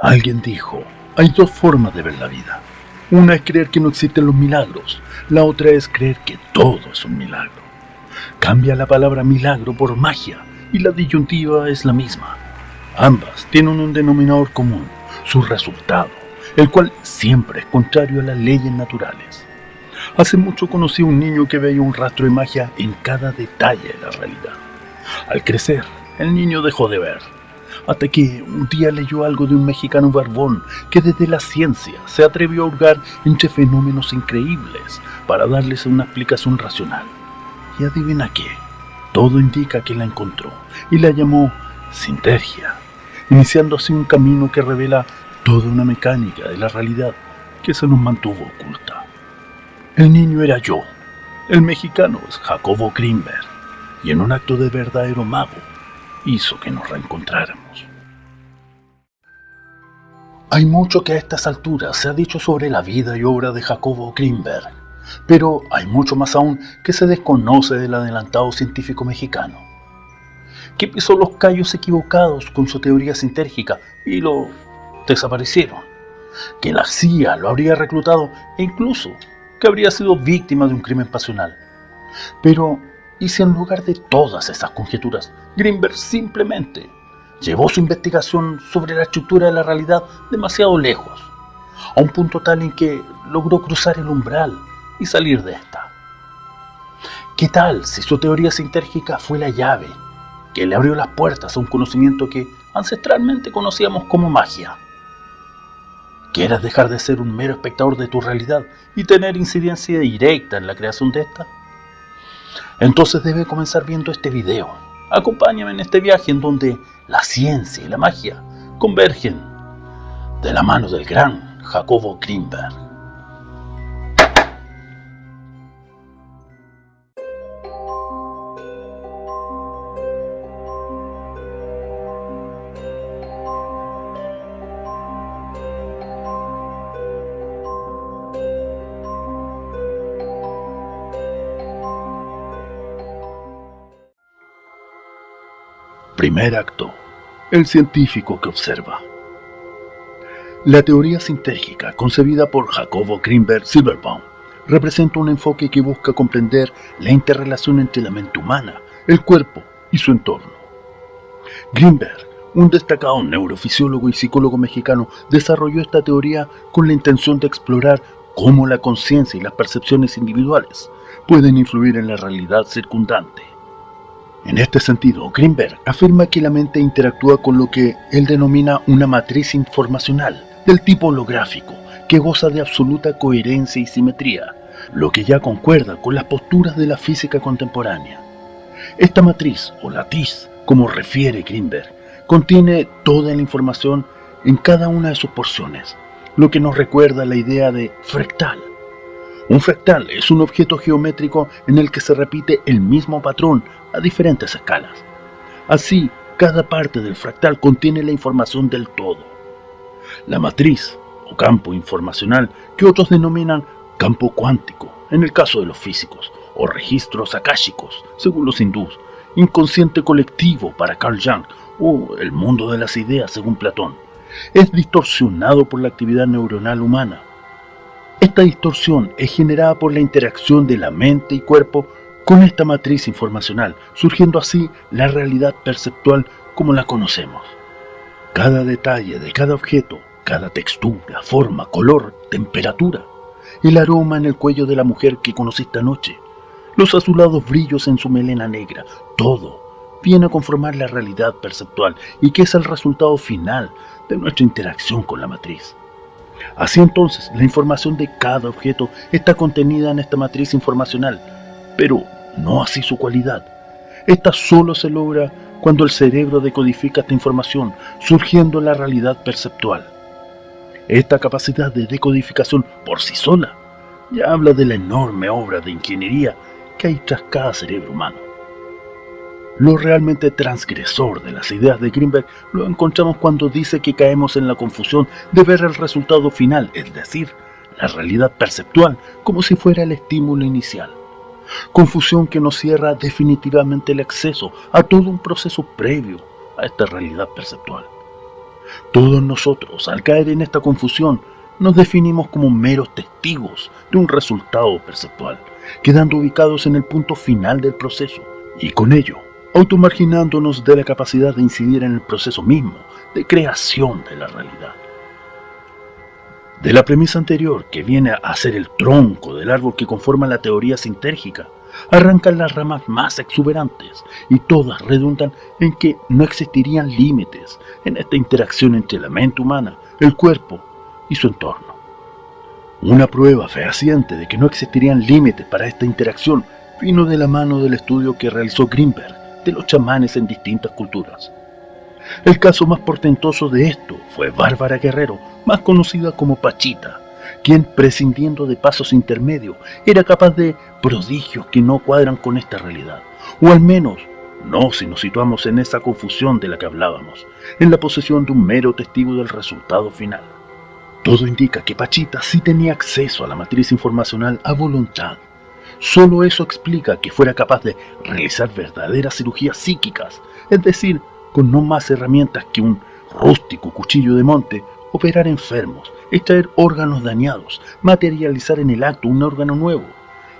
Alguien dijo, hay dos formas de ver la vida. Una es creer que no existen los milagros, la otra es creer que todo es un milagro. Cambia la palabra milagro por magia y la disyuntiva es la misma. Ambas tienen un denominador común, su resultado, el cual siempre es contrario a las leyes naturales. Hace mucho conocí a un niño que veía un rastro de magia en cada detalle de la realidad. Al crecer, el niño dejó de ver, hasta que un día leyó algo de un mexicano barbón que desde la ciencia se atrevió a hurgar entre fenómenos increíbles para darles una explicación racional. Y adivina qué, todo indica que la encontró y la llamó sintergia, iniciando así un camino que revela toda una mecánica de la realidad que se nos mantuvo oculta. El niño era yo, el mexicano es Jacobo Grinberg, y en un acto de verdadero mago hizo que nos reencontráramos. Hay mucho que a estas alturas se ha dicho sobre la vida y obra de Jacobo Grinberg, pero hay mucho más aún que se desconoce del adelantado científico mexicano, que pisó los callos equivocados con su teoría sintérgica y lo desaparecieron, que la CIA lo habría reclutado e incluso que habría sido víctima de un crimen pasional. Pero, ¿y si en lugar de todas esas conjeturas, Grinberg simplemente llevó su investigación sobre la estructura de la realidad demasiado lejos, a un punto tal en que logró cruzar el umbral y salir de esta? ¿Qué tal si su teoría sintérgica fue la llave que le abrió las puertas a un conocimiento que ancestralmente conocíamos como magia? ¿Quieres dejar de ser un mero espectador de tu realidad y tener incidencia directa en la creación de esta? Entonces debes comenzar viendo este video. Acompáñame en este viaje en donde la ciencia y la magia convergen de la mano del gran Jacobo Grinberg. Primer acto. El científico que observa. La teoría sintérgica, concebida por Jacobo Grinberg Silverbaum, representa un enfoque que busca comprender la interrelación entre la mente humana, el cuerpo y su entorno. Grinberg, un destacado neurofisiólogo y psicólogo mexicano, desarrolló esta teoría con la intención de explorar cómo la conciencia y las percepciones individuales pueden influir en la realidad circundante. En este sentido, Grinberg afirma que la mente interactúa con lo que él denomina una matriz informacional del tipo holográfico, que goza de absoluta coherencia y simetría, lo que ya concuerda con las posturas de la física contemporánea. Esta matriz, o latiz, como refiere Grinberg, contiene toda la información en cada una de sus porciones, lo que nos recuerda la idea de fractal. Un fractal es un objeto geométrico en el que se repite el mismo patrón a diferentes escalas. Así, cada parte del fractal contiene la información del todo. La matriz, o campo informacional, que otros denominan campo cuántico, en el caso de los físicos, o registros akáshicos, según los hindús, inconsciente colectivo para Carl Jung, o el mundo de las ideas, según Platón, es distorsionado por la actividad neuronal humana. Esta distorsión es generada por la interacción de la mente y cuerpo con esta matriz informacional, surgiendo así la realidad perceptual como la conocemos. Cada detalle de cada objeto, cada textura, forma, color, temperatura, el aroma en el cuello de la mujer que conociste anoche, los azulados brillos en su melena negra, todo viene a conformar la realidad perceptual y que es el resultado final de nuestra interacción con la matriz. Así entonces, la información de cada objeto está contenida en esta matriz informacional, pero no así su cualidad. Esta solo se logra cuando el cerebro decodifica esta información, surgiendo la realidad perceptual. Esta capacidad de decodificación por sí sola ya habla de la enorme obra de ingeniería que hay tras cada cerebro humano. Lo realmente transgresor de las ideas de Grinberg lo encontramos cuando dice que caemos en la confusión de ver el resultado final, es decir, la realidad perceptual, como si fuera el estímulo inicial. Confusión que nos cierra definitivamente el acceso a todo un proceso previo a esta realidad perceptual. Todos nosotros, al caer en esta confusión, nos definimos como meros testigos de un resultado perceptual, quedando ubicados en el punto final del proceso, y con ello, automarginándonos de la capacidad de incidir en el proceso mismo de creación de la realidad. De la premisa anterior, que viene a ser el tronco del árbol que conforma la teoría sintérgica, arrancan las ramas más exuberantes, y todas redundan en que no existirían límites en esta interacción entre la mente humana, el cuerpo y su entorno. Una prueba fehaciente de que no existirían límites para esta interacción vino de la mano del estudio que realizó Greenberg de los chamanes en distintas culturas. El caso más portentoso de esto fue Bárbara Guerrero, más conocida como Pachita, quien, prescindiendo de pasos intermedios, era capaz de prodigios que no cuadran con esta realidad, o al menos no si nos situamos en esa confusión de la que hablábamos, en la posesión de un mero testigo del resultado final. Todo indica que Pachita sí tenía acceso a la matriz informacional a voluntad. Solo eso explica que fuera capaz de realizar verdaderas cirugías psíquicas, es decir, con no más herramientas que un rústico cuchillo de monte, operar enfermos, extraer órganos dañados, materializar en el acto un órgano nuevo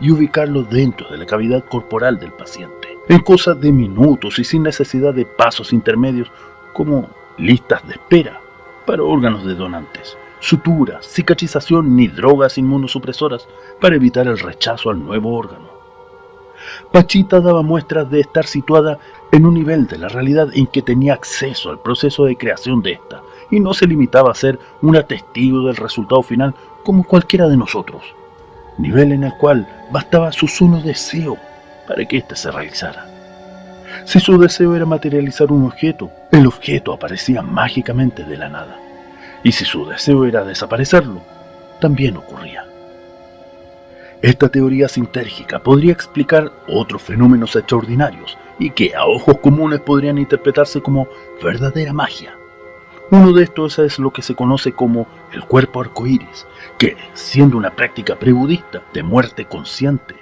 y ubicarlo dentro de la cavidad corporal del paciente, en cosas de minutos y sin necesidad de pasos intermedios como listas de espera para órganos de donantes, suturas, cicatrización ni drogas inmunosupresoras para evitar el rechazo al nuevo órgano. Pachita daba muestras de estar situada en un nivel de la realidad en que tenía acceso al proceso de creación de esta, y no se limitaba a ser una testigo del resultado final como cualquiera de nosotros, nivel en el cual bastaba su solo deseo para que éste se realizara. Si su deseo era materializar un objeto, el objeto aparecía mágicamente de la nada, y si su deseo era desaparecerlo, también ocurría. Esta teoría sintérgica podría explicar otros fenómenos extraordinarios y que a ojos comunes podrían interpretarse como verdadera magia. Uno de estos es lo que se conoce como el cuerpo arcoíris, que, siendo una práctica prebudista de muerte consciente,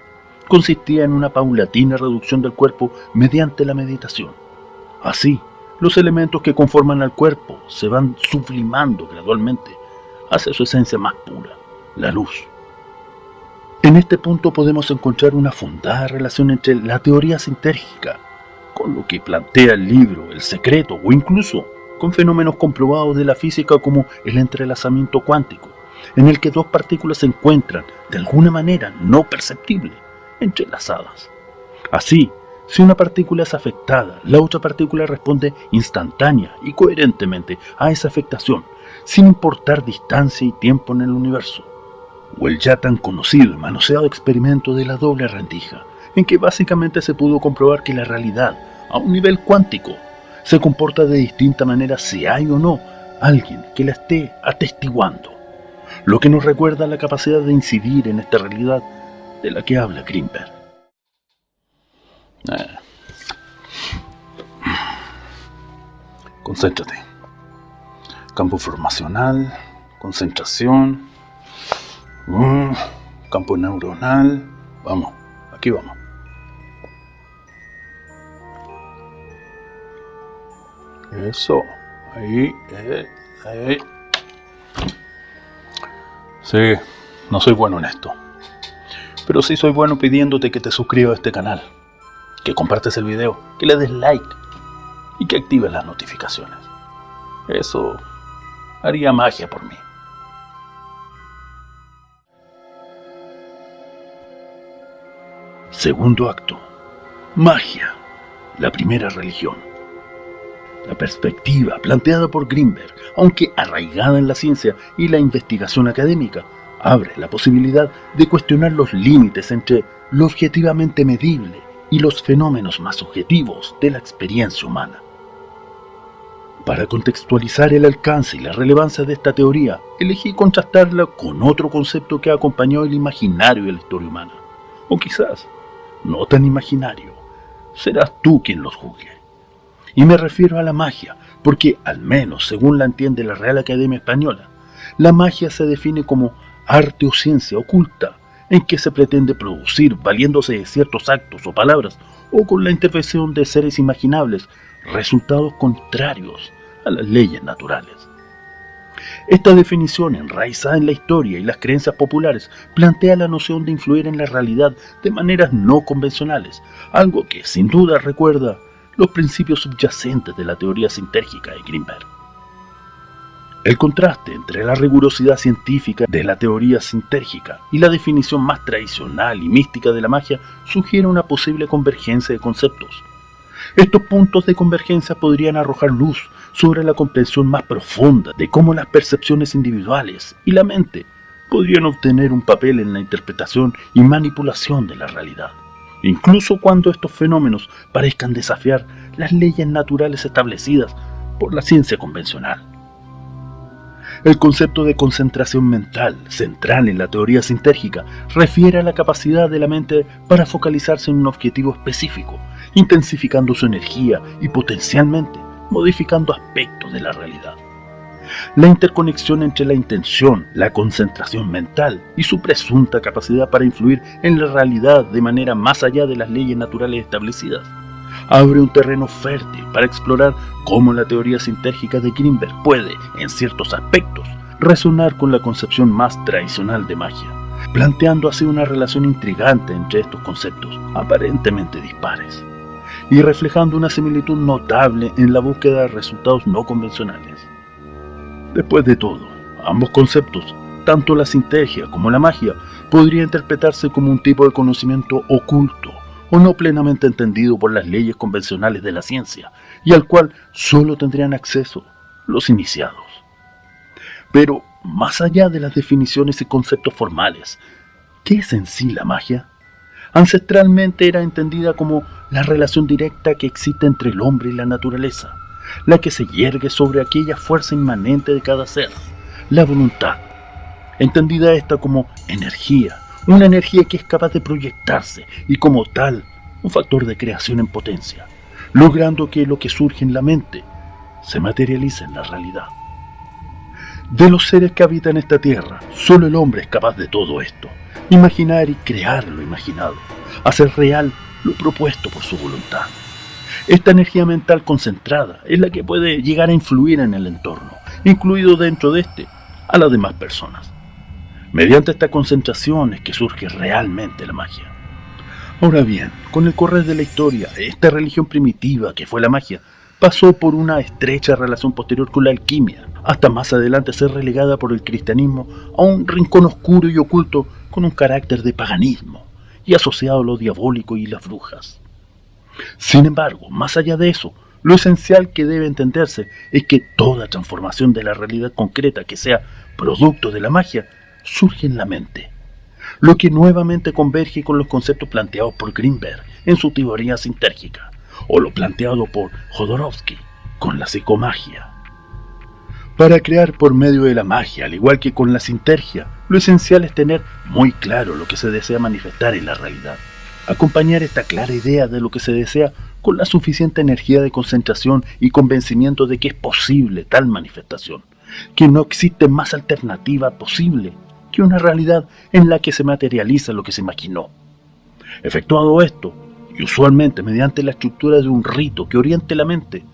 consistía en una paulatina reducción del cuerpo mediante la meditación. Así, los elementos que conforman al cuerpo se van sublimando gradualmente hacia su esencia más pura, la luz. En este punto podemos encontrar una fundada relación entre la teoría sintérgica con lo que plantea el libro El Secreto, o incluso con fenómenos comprobados de la física como el entrelazamiento cuántico, en el que dos partículas se encuentran de alguna manera no perceptible entrelazadas. Así, si una partícula es afectada, la otra partícula responde instantánea y coherentemente a esa afectación, sin importar distancia y tiempo en el universo. O el ya tan conocido y manoseado experimento de la doble rendija, en que básicamente se pudo comprobar que la realidad, a un nivel cuántico, se comporta de distinta manera si hay o no alguien que la esté atestiguando, lo que nos recuerda la capacidad de incidir en esta realidad de la que habla Greenberg. Concéntrate. Campo informacional, concentración, campo neuronal. Vamos, aquí vamos. Eso, ahí. Sí, no soy bueno en esto, pero sí soy bueno pidiéndote que te suscribas a este canal, que compartas el video, que le des like y que actives las notificaciones. Eso haría magia por mí. Segundo acto. Magia, la primera religión. La perspectiva planteada por Greenberg, aunque arraigada en la ciencia y la investigación académica, abre la posibilidad de cuestionar los límites entre lo objetivamente medible y los fenómenos más subjetivos de la experiencia humana. Para contextualizar el alcance y la relevancia de esta teoría, elegí contrastarla con otro concepto que acompañó el imaginario de la historia humana. O quizás, no tan imaginario, serás tú quien los juzgue. Y me refiero a la magia, porque, al menos según la entiende la Real Academia Española, la magia se define como arte o ciencia oculta, en que se pretende producir valiéndose de ciertos actos o palabras, o con la intervención de seres imaginables, resultados contrarios a las leyes naturales. Esta definición, enraizada en la historia y las creencias populares, plantea la noción de influir en la realidad de maneras no convencionales, algo que sin duda recuerda los principios subyacentes de la teoría sintérgica de Greenberg. El contraste entre la rigurosidad científica de la teoría sintérgica y la definición más tradicional y mística de la magia sugiere una posible convergencia de conceptos. Estos puntos de convergencia podrían arrojar luz sobre la comprensión más profunda de cómo las percepciones individuales y la mente podrían obtener un papel en la interpretación y manipulación de la realidad, incluso cuando estos fenómenos parezcan desafiar las leyes naturales establecidas por la ciencia convencional. El concepto de concentración mental, central en la teoría sintérgica, refiere a la capacidad de la mente para focalizarse en un objetivo específico, intensificando su energía y potencialmente modificando aspectos de la realidad. La interconexión entre la intención, la concentración mental y su presunta capacidad para influir en la realidad de manera más allá de las leyes naturales establecidas abre un terreno fértil para explorar cómo la teoría sintérgica de Greenberg puede, en ciertos aspectos, resonar con la concepción más tradicional de magia, planteando así una relación intrigante entre estos conceptos, aparentemente dispares, y reflejando una similitud notable en la búsqueda de resultados no convencionales. Después de todo, ambos conceptos, tanto la sintergia como la magia, podría interpretarse como un tipo de conocimiento oculto o no plenamente entendido por las leyes convencionales de la ciencia, y al cual solo tendrían acceso los iniciados. Pero, más allá de las definiciones y conceptos formales, ¿qué es en sí la magia? Ancestralmente era entendida como la relación directa que existe entre el hombre y la naturaleza, la que se yergue sobre aquella fuerza inmanente de cada ser, la voluntad, entendida esta como energía, una energía que es capaz de proyectarse y como tal, un factor de creación en potencia, logrando que lo que surge en la mente se materialice en la realidad. De los seres que habitan esta tierra, solo el hombre es capaz de todo esto, imaginar y crear lo imaginado, hacer real lo propuesto por su voluntad. Esta energía mental concentrada es la que puede llegar a influir en el entorno, incluido dentro de este, a las demás personas. Mediante esta concentración es que surge realmente la magia. Ahora bien, con el correr de la historia, esta religión primitiva que fue la magia pasó por una estrecha relación posterior con la alquimia, hasta más adelante ser relegada por el cristianismo a un rincón oscuro y oculto con un carácter de paganismo y asociado a lo diabólico y las brujas. Sin embargo, más allá de eso, lo esencial que debe entenderse es que toda transformación de la realidad concreta que sea producto de la magia surge en la mente, lo que nuevamente converge con los conceptos planteados por Greenberg en su teoría sintérgica, o lo planteado por Jodorowsky con la psicomagia. Para crear por medio de la magia, al igual que con la sintergia, lo esencial es tener muy claro lo que se desea manifestar en la realidad, acompañar esta clara idea de lo que se desea con la suficiente energía de concentración y convencimiento de que es posible tal manifestación, que no existe más alternativa posible que una realidad en la que se materializa lo que se imaginó. Efectuado esto, y usualmente mediante la estructura de un rito que oriente la mente,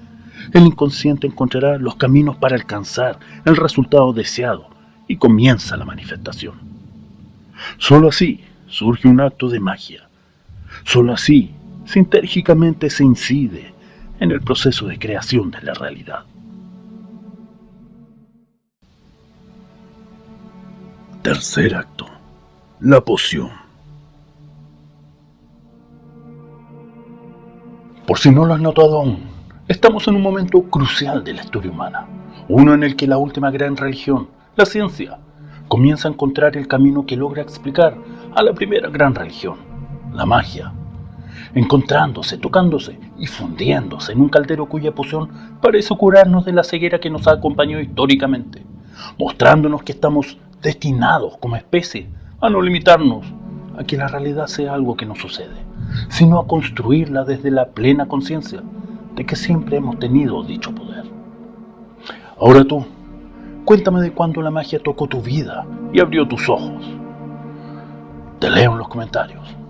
el inconsciente encontrará los caminos para alcanzar el resultado deseado y comienza la manifestación. Solo así surge un acto de magia. Solo así, sintérgicamente se incide en el proceso de creación de la realidad. Tercer acto. La poción. Por si no lo has notado aún, estamos en un momento crucial de la historia humana, uno en el que la última gran religión, la ciencia, comienza a encontrar el camino que logra explicar a la primera gran religión, la magia, encontrándose, tocándose y fundiéndose en un caldero cuya poción parece curarnos de la ceguera que nos ha acompañado históricamente, mostrándonos que estamos destinados como especie a no limitarnos a que la realidad sea algo que nos sucede, sino a construirla desde la plena conciencia de que siempre hemos tenido dicho poder. Ahora tú, cuéntame de cuándo la magia tocó tu vida y abrió tus ojos. Te leo en los comentarios.